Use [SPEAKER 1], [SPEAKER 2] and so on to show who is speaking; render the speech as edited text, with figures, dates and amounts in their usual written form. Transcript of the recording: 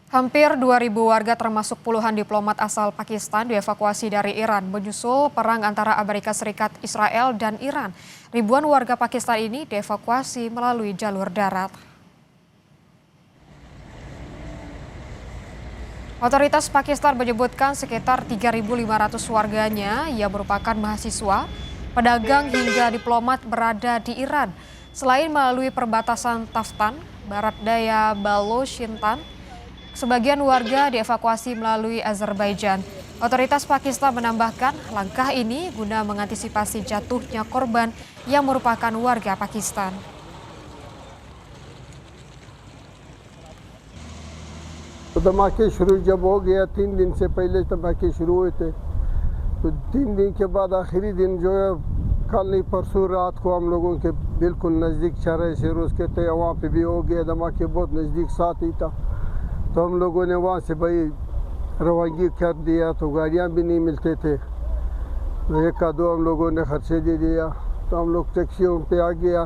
[SPEAKER 1] Hampir 2.000 warga termasuk puluhan diplomat asal Pakistan dievakuasi dari Iran menyusul perang antara Amerika Serikat, Israel, dan Iran. Ribuan warga Pakistan ini dievakuasi melalui jalur darat. Otoritas Pakistan menyebutkan sekitar 3.500 warganya yang merupakan mahasiswa, pedagang hingga diplomat berada di Iran. Selain melalui perbatasan Taftan, barat daya Balochistan, sebagian warga dievakuasi melalui Azerbaijan. Otoritas Pakistan menambahkan langkah ini guna mengantisipasi jatuhnya korban yang merupakan warga Pakistan.
[SPEAKER 2] धमाके शुरू जब हो गया 3 दिन से पहले धमाके शुरू हुए थे तो 3 दिन के बाद आखिरी दिन जो है कल नहीं परसों रात को हम लोगों के बिल्कुल नज़दीक चरे से रोज़ के थे वहाँ पे भी हो गया धमाके बहुत नज़दीक साथ ही था तो हम लोगों ने वहाँ से भाई रवानगी कर दिया तो गाड़ियाँ भी नहीं मिलते थे तो एक का दो हम लोगों ने खर्चे दे दिया तो हम लोग टैक्सियों पे आ गया।